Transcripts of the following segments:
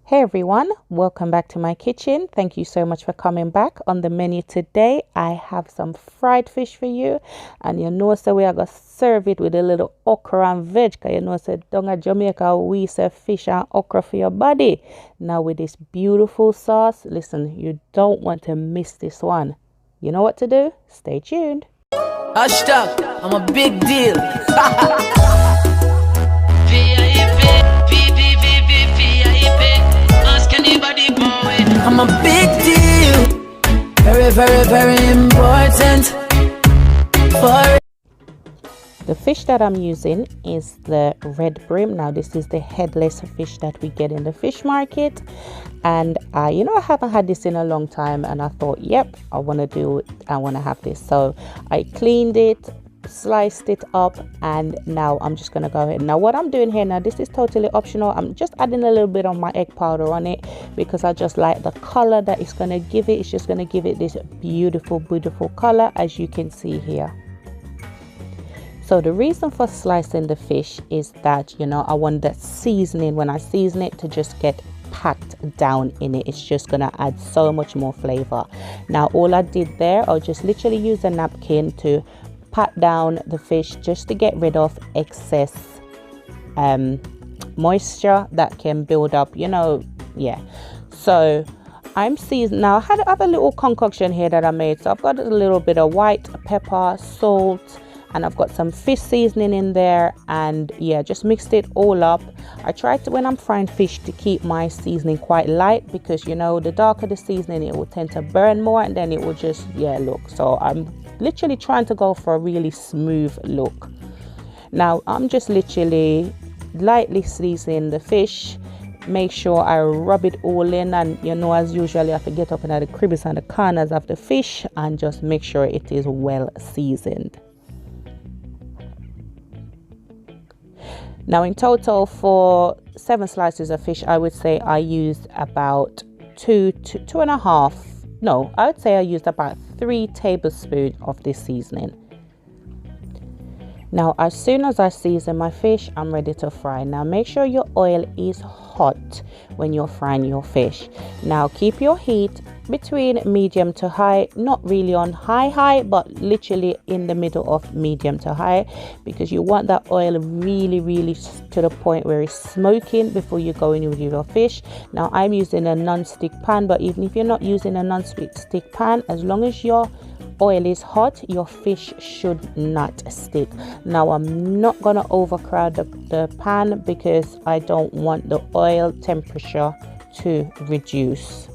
Hey everyone, welcome back to my kitchen. Thank you so much for coming back. On the menu today, I have some fried fish for you. And you know, so we are going to serve it with a little okra and veg. Because you know, so down at Jamaica, we serve fish and okra for your body. Now with this beautiful sauce, listen, you don't want to miss this one. You know what to do? Stay tuned. Hashtag, I'm a big deal. I'm a big deal. Very, very, very important. For The fish that I'm using is the red brim. Now this is the headless fish that we get in the fish market, and I haven't had this in a long time, and I thought, yep, I want to have this. So I cleaned it, sliced it up, and now I'm just gonna go ahead. Now what I'm doing here, now this is totally optional, I'm just adding a little bit of my egg powder on it because I just like the color that it's gonna give it. It's just gonna give it this beautiful color, as you can see here. So the reason for slicing the fish is that I want that seasoning, when I season it, to just get packed down in it. It's just gonna add so much more flavor. Now all I did there, I'll just literally use a napkin to pat down the fish just to get rid of excess moisture that can build up, so I'm seasoning. Now I have a little concoction here that I made. So I've got a little bit of white pepper, salt, and I've got some fish seasoning in there, and just mixed it all up. I try to, when I'm frying fish, to keep my seasoning quite light, because the darker the seasoning, it will tend to burn more, and then it will just look. So I'm literally trying to go for a really smooth look. Now I'm just literally lightly seasoning the fish. Make sure I rub it all in, and as usual, I have to get up into the crevices and the corners of the fish and just make sure it is well seasoned. Now in total, for 7 slices of fish, I would say I used about 2.5. No, I would say I used about 3 tablespoons of this seasoning. Now as soon as I season my fish, I'm ready to fry. Now make sure your oil is hot when you're frying your fish. Now keep your heat between medium to high, not really on high, but literally in the middle of medium to high, because you want that oil really to the point where it's smoking before you go in with your fish. Now I'm using a non-stick pan, but even if you're not using a non-stick pan, as long as your oil is hot, your fish should not stick. Now I'm not gonna overcrowd the pan because I don't want the oil temperature to reduce.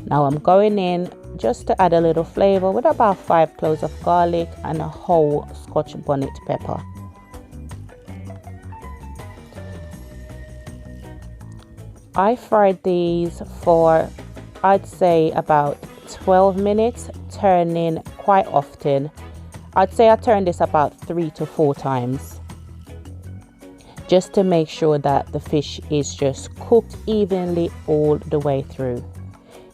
Now I'm going in just to add a little flavor with about 5 cloves of garlic and a whole Scotch bonnet pepper. I fried these for, I'd say, about 12 minutes, turning quite often. I'd say I turn this about 3 to 4 times, just to make sure that the fish is just cooked evenly all the way through.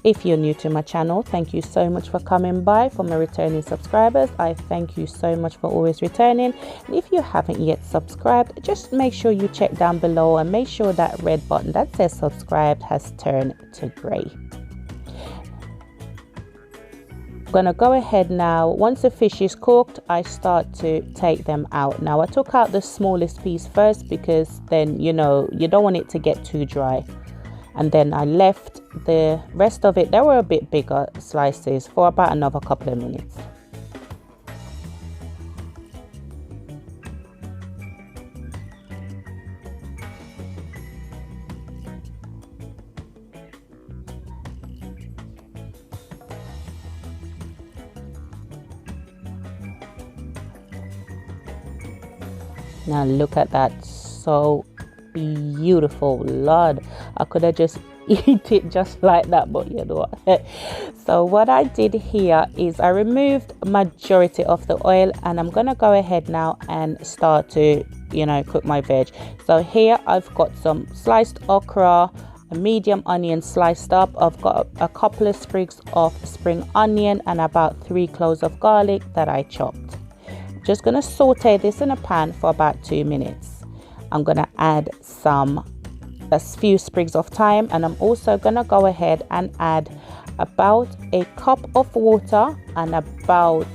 If you're new to my channel, thank you so much for coming by. For my returning subscribers, I thank you so much for always returning. And if you haven't yet subscribed, just make sure you check down below and make sure that red button that says subscribed has turned to grey. I'm gonna go ahead now. Once the fish is cooked, I start to take them out. Now I took out the smallest piece first, because then you don't want it to get too dry, and then I left the rest of it, they were a bit bigger slices, for about another couple of minutes. Now look at that, so beautiful. Lord, I could have just eat it just like that, but you know what. So what I did here is I removed majority of the oil, and I'm gonna go ahead now and start to cook my veg. So here I've got some sliced okra, a medium onion sliced up. I've got a couple of sprigs of spring onion and about 3 cloves of garlic that I chopped. Just going to saute this in a pan for about 2 minutes. I'm going to add some a few sprigs of thyme, and I'm also gonna go ahead and add about a cup of water and about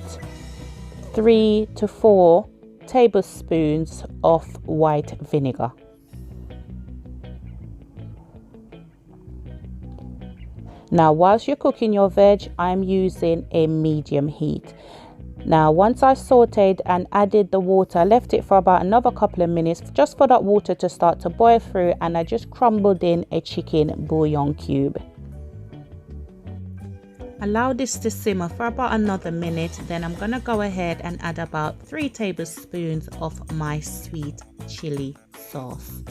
3 to 4 tablespoons of white vinegar. Now, whilst you're cooking your veg, I'm using a medium heat. Now, once I sauteed and added the water, I left it for about another couple of minutes just for that water to start to boil through, and I just crumbled in a chicken bouillon cube. Allow this to simmer for about another minute, then I'm gonna go ahead and add about 3 tablespoons of my sweet chili sauce.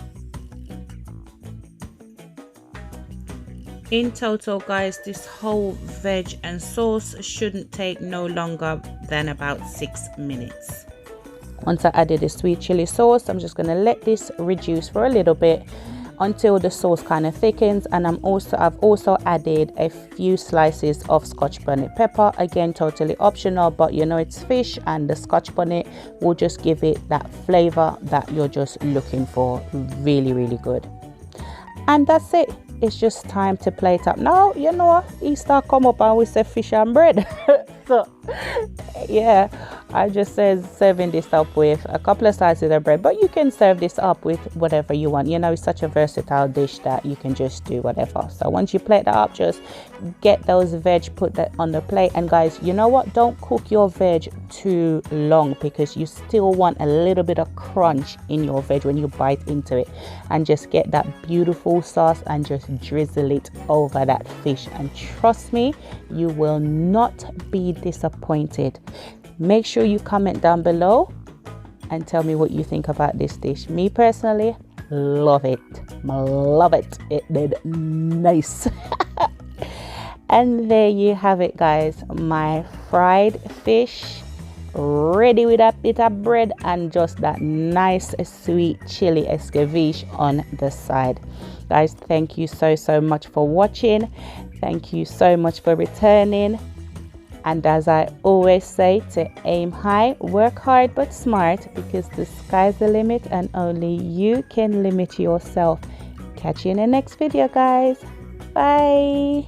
In total, guys, this whole veg and sauce shouldn't take no longer than about 6 minutes. Once I added the sweet chili sauce, I'm just gonna let this reduce for a little bit until the sauce kind of thickens, and I've also added a few slices of Scotch bonnet pepper. Again, totally optional, but you know it's fish and the Scotch bonnet will just give it that flavor that you're just looking for. Really, really good. And that's it. It's just time to plate up. Now, you know, Easter come up and we say fish and bread. So, yeah, I just said serving this up with a couple of slices of bread, but you can serve this up with whatever you want. You know, it's such a versatile dish that you can just do whatever. So once you plate that up, just get those veg, put that on the plate. And guys, you know what? Don't cook your veg too long, because you still want a little bit of crunch in your veg when you bite into it. And just get that beautiful sauce and just drizzle it over that fish. And trust me, you will not be disappointed. Make sure you comment down below and tell me what you think about this dish. Me personally, love it. Love it. It did nice. And there you have it, guys. My fried fish ready with a bit of bread and just that nice sweet chili escabeche on the side. Guys, thank you so much for watching. Thank you so much for returning. And as I always say, to aim high, work hard but smart, because the sky's the limit and only you can limit yourself. Catch you in the next video, guys. Bye.